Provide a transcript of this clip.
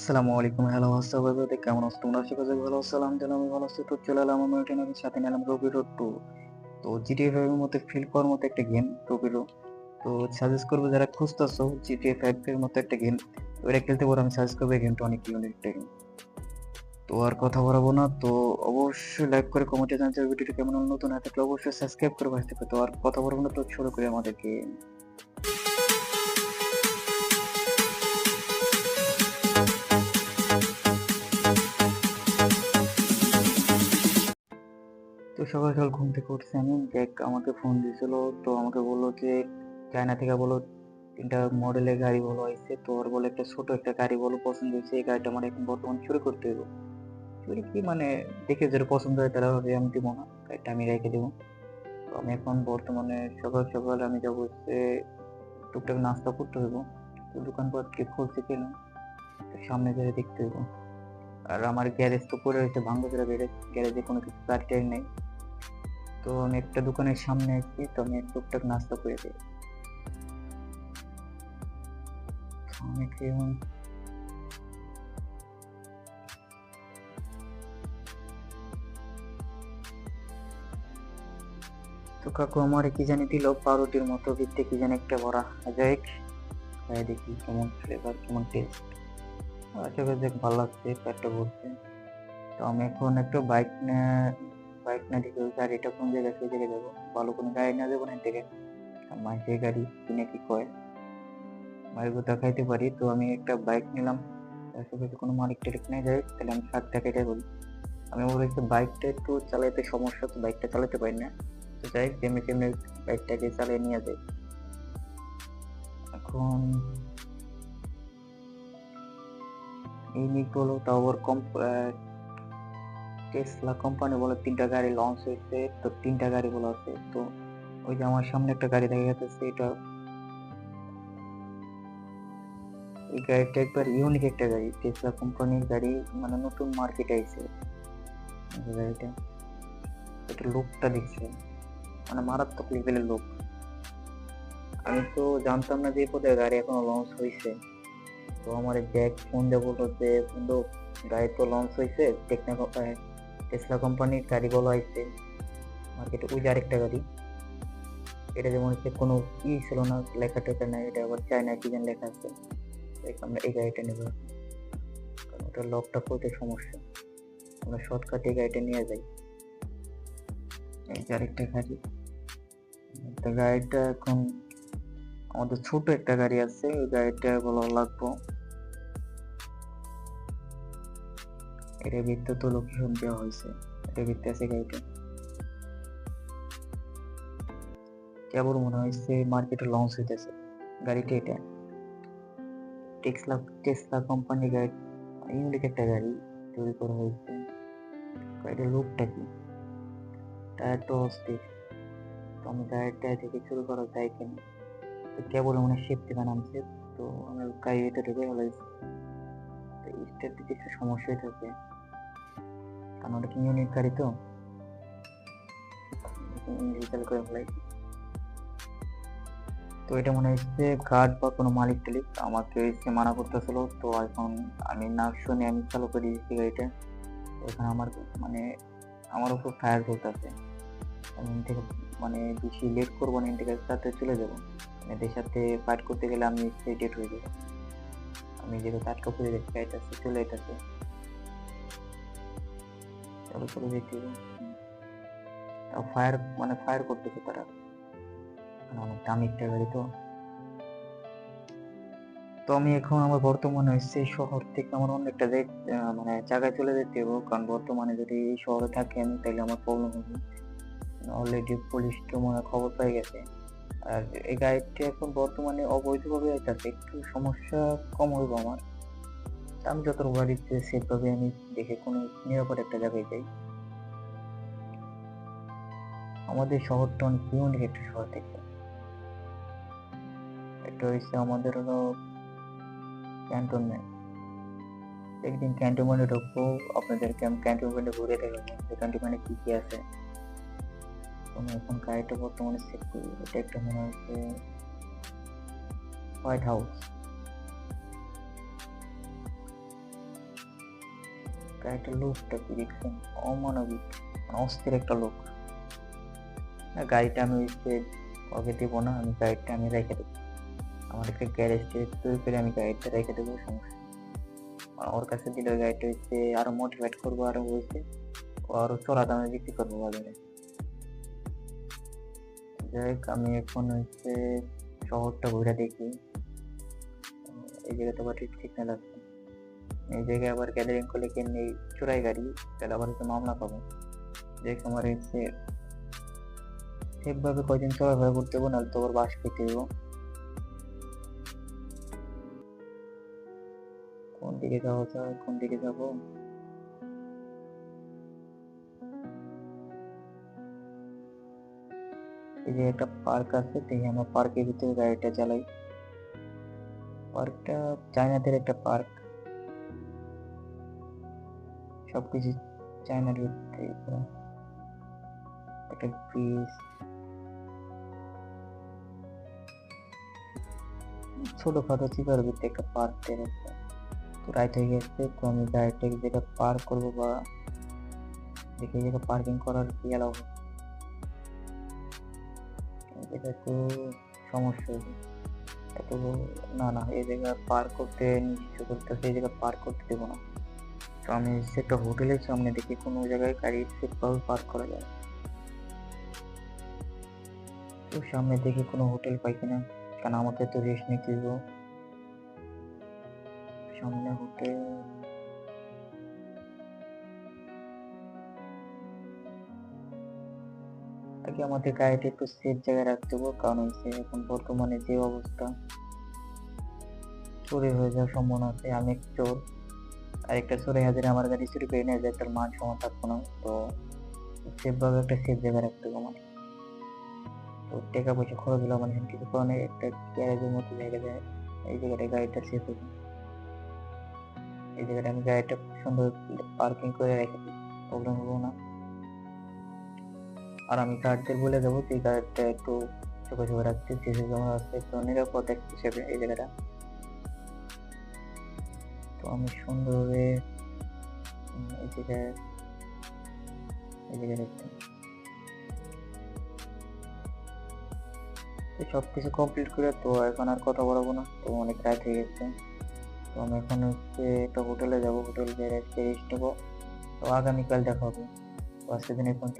আসসালামু আলাইকুম। Hello WhatsApp কেমন আছো তোমরা? আশা করি ভালো আছো। আলহামদুলিল্লাহ আমি ভালো আছি। তো চলে এলাম আমার চ্যানেলের সাথে নিলাম রবি রোড 2। তো জিটিএ 5 এর মতো ফিল করার মতো একটা গেম রবি রোড। তো সাজেস্ট করবো যারা খুঁজতেছো জিটিএ 5 এর মতো একটা গেম, তো এটা খেলতে পারো। আমি সাজেস্ট করবো এই গেমটা অনেক ইউনিক একটা গেম। তো আর কথা বাড়াবো না। তো অবশ্যই লাইক করে কমেন্টে জানাতে হবে ভিডিওটা কেমন হলো। নতুন হয়ে থাকলে অবশ্যই সাবস্ক্রাইব করে পাশে থাকবে। তো আর কথা বাড়াবো না, তো শুরু করি আমাদের গেম। তো সকাল সকাল ঘুম থেকে উঠছি আমি, দেখ আমাকে ফোন দিয়েছিল। তো আমাকে বললো যে চায়না থেকে বলো 3টা মডেলের গাড়ি বলো হয়েছে। তো ওর বলে একটা ছোট একটা গাড়ি বলো পছন্দ হয়েছে, এই গাড়িটা আমার এখন বর্তমান চুরি করতে হবে। চুরি কি মানে, দেখে যেটা পছন্দ হয় তারা হবে, আমি দিব না, গাড়িটা আমি রেখে দেবো। তো আমি এখন বর্তমানে সকাল সকাল আমি যাবো হচ্ছে টুকটাক নাস্তা করতে হইব। তো দোকানপাট কি খুলছে কিনা তো সামনে যেয়ে দেখতে হইব। আর আমার গ্যারেজ তো পড়ে রয়েছে, ভাঙ্গাচোরা গ্যারেজ, গ্যারেজে কোনো কিছু গাড়ি নেই। তো আমি একটা দোকানের সামনে আছি, তো আমি টুকটাক নাস্তা করে দিই। আমি কেমন তো কাকু আমার কি জানি দিল পাউরুটির মতো ভিতরে কি জানি একটা ভরা। যাই হোক, খাই দেখি কেমন ফ্লেভার কেমন টেস্ট। আচ্ছা দেখ ভালো লাগছে, পেটটা ভরছে। তো আমি এখন একটু বাইক না দেখে ওই গাড়িটা কোন জায়গায় সেই জায়গায় যাবো। ভালো কোনো গাড়ি না যাবো না থেকে মাঝে গাড়ি কিনে কি কয় মায়ের কথা খাইতে পারি। তো আমি একটা বাইক নিলাম, আশেপাশে কোনো মালিক টালিক নেই। যাই হোক, তাহলে আমি 60 টাকাটাই বলি। আমি বলেছি বাইকটা একটু চালাইতে সমস্যা, তো বাইকটা চালাতে পারি না। তো যাই হোক, তেমনি তেমনি বাইকটাকে চালিয়ে নিয়ে যায়। এখন ইউনিক বলো তাও আবার কম, টেসলা কোম্পানি বলে 3টা গাড়ি লঞ্চ হয়েছে। তো 3টা গাড়ি বলা আছে। তো ওই যে আমার সামনে একটা গাড়ি দেখা যাচ্ছে, এটা এই গাড়িটা একবার ইউনিক একটা গাড়ি, টেসলা কোম্পানির গাড়ি, মানে নতুন মার্কেটে আইছে এই গাড়িটা। এটা লুকটা দেখছে মানে মারাত্মক লেভেলের লুক। আমি তো জানতাম না যে এই পদের গাড়ি এখনো লঞ্চ হয়েছে। তো আমার ব্যাগ ফোন দিয়ে বললো যে বন্ধু গাড়ি তো লঞ্চ হয়েছে, টেসলা কোম্পানির গাড়ি বলা হয়েছে মার্কেটে। ওই যে আরেকটা গাড়ি, এটা যেমন হচ্ছে কোনো ছিল না, লেখা টেখা নাই, এটা আবার চায়না কি যেন লেখা আছে। আমরা এই গাড়িটা নেবো, কারণ ওটা লকটা খুলতে সমস্যা। আমরা শর্টকাটে এই গাড়িটা নিয়ে যাই। এই যে আরেকটা গাড়ি, তো গাড়িটা এখন আমাদের ছোট একটা গাড়ি আছে, ওই গাড়িটা ভালো লাগবো। এটার ভিতরে তো লোকেশন দেওয়া হয়েছে, এটার ভিতরে আছে গাড়িটা। কেবল মনে হয়েছে মার্কেটে লঞ্চ হইতেছে গাড়িটা। এটা টেসলা টেসলা কোম্পানি গাড়ি, ইউনিক একটা গাড়ি তৈরি করা হয়েছে। গাড়িটার লুকটা কি, টায়ার তো অস্থির। তো আমি গাড়িটা থেকে শুরু করা যায় কিনা। তো কেবল মনে শেপ থেকে নামছে। তো আমার গাড়ি এটা ঢুকে গেল, তো স্টার্ট দিতে একটু সমস্যাই থাকে, কারণ ওটা কি ইউনিক গাড়ি। তো রিচার্জ করে ফেলাই। তো এটা মনে হচ্ছে গার্ড বা কোনো মালিক টালিক আমাকে এসে মানা করতেছিল। তো এখন আমি না শুনে আমি চালু করে দিয়েছি গাড়িটা। ওখানে আমার মানে আমার উপর ফায়ার করতেছে। আমি থেকে মানে বেশি লেট করবো না, ইন্ডিকের সাথে চলে যাবো। এদের সাথে ফাইট করতে গেলে আমি ডেট হয়ে যাবো। আমি যেহেতু আটকা পড়ে যাচ্ছি, গাড়িটা চলে যেতেছে। চলো চলে যেতে ফায়ার মানে ফায়ার করতেছে তারা, অনেক দামি একটা গাড়ি। তো তো আমি এখন আমার বর্তমানে হচ্ছে এই শহর থেকে আমার অন্য একটা মানে জায়গায় চলে যেতে হবে। কারণ বর্তমানে যদি এই শহরে থাকি আমি, তাহলে আমার প্রবলেম হবে। অলরেডি পুলিশ তো মনে হয় খবর পেয়ে গেছে। আর এই গাড়িটা এখন বর্তমানে অবৈধভাবে যাইতেছে, একটু সমস্যা কম হইব আমার। আমি যত গাড়িতে সেফ ভাবে আমি দেখে কোনো নিরাপদ একটা জায়গায় যাই। আমাদের শহরটা অনেক ইউনিক একটা শহর থেকে। এটা হচ্ছে আমাদের হলো ক্যান্টনমেন্ট। একদিন ক্যান্টনমেন্টে ঢুকবো, আপনাদেরকে আমি ক্যান্টনমেন্টে ঘুরে দেখাবো যে ক্যান্টনমেন্টে কি কি আছে। আমি এখন গাড়িটা বর্তমানে চেক করি, এটা একটা মনে হচ্ছে হোয়াইট হাউস। গাড়িটার লোকটা কি দেখছেন, অমানবিক, মানে অস্থির একটা লোক। না গাড়িটা আমি হচ্ছে ওকে দেবো না, আমি গাড়িটা আমি রেখে দেবো, আমার একটা গ্যারেজ তৈরি করে আমি গাড়িটা রেখে দেবো, সমস্যা নেই। ওর কাছে দিলে ওই গাড়িটা হচ্ছে আরো মোটিভেট করবো, আরো হয়েছে ও আরো চড়া দামে বিক্রি করবো বাজারে। যাই হোক, আমি এখন হচ্ছে শহরটা ঘুরে দেখি। এই জায়গাটা আবার ঠিক না লাগছে, এই জায়গায় আবার গ্যাদারিং করলে কেমনি চোরাই গাড়ি, তাহলে আবার হচ্ছে মামলা পাবো। দেখ আমার হচ্ছে ঠিকভাবে কয়দিন চলাফেরা করতে হবো, নাহলে তো আবার বাস খেতে হবো। কোন দিকে যাওয়া যায়, কোন দিকে যাবো? এই যে একটা পার্ক আছে, দেখি আমরা পার্কের ভিতরে গাড়িটা চালাই। পার্কটা চায়নাদের একটা পার্ক, সবকিছু চায়নার ভিতরে। একটা ব্রিজ, ছোটখাটো চিপার ভিতরে একটা পার্ক আছে। তো রাইট হয়ে গেছে, তো আমি গাড়িটা যেটা পার্ক করবো বা দেখি যেটা পার্কিং করার কি এলাও, এটা তো সমস্যা হবে এত। না না, এই জায়গা পার্ক করতে নিশ্চিত করতেছে, এই জায়গা পার্ক করতে দেবো না। তো আমি একটা হোটেলের সামনে দেখি কোনো জায়গায় গাড়ি সেফভাবে পার্ক করা যায়। তো সামনে দেখি কোনো হোটেল পাই কিনা, কারণ আমাকে তো রেস্ট নিতে দিব। সামনে হোটেল, আগে আমাদের গাড়িটা একটু সেফ জায়গায় রাখতে হবে, কারণ হচ্ছে এখন বর্তমানে যে অবস্থা, চুরি হয়ে যাওয়ার সম্ভাবনা আছে। আমি এক চোর, আর একটা চোরে হাজারে আমার গাড়ি চুরি করে নিয়ে যায়, তার মান সম্মান থাকবো না। তো সেফভাবে একটা সেফ জায়গায় রাখতে হবে আমার। তো টাকা পয়সা খরচ হলো আমার, কিছু কারণে একটা গ্যারেজের মতো জায়গা যায়, এই জায়গাটায় গাড়িটা সেফ হবে। এই জায়গাটা আমি গাড়িটা সুন্দর পার্কিং করে রেখে দিই, প্রবলেম হবো না। আর আমি গার্ডদের বলে দেবো যে গাড়িটা একটু চোখে চোখে রাখতে, সিসি ক্যামেরা আছে, তো নিরাপদ হিসেবে এই জায়গাটা। তো আমি সুন্দরভাবে এই জায়গায় রাখতে, তো সবকিছু কমপ্লিট করে তো এখন আর কথা বলবো না, তো অনেক রাত হয়ে গেছে। তো আমি এখন হচ্ছে একটা হোটেলে যাবো, হোটেল গিয়ে রেস্ট নেবো। তো আগামীকাল দেখা হবে। তো আজকের দিন এখন।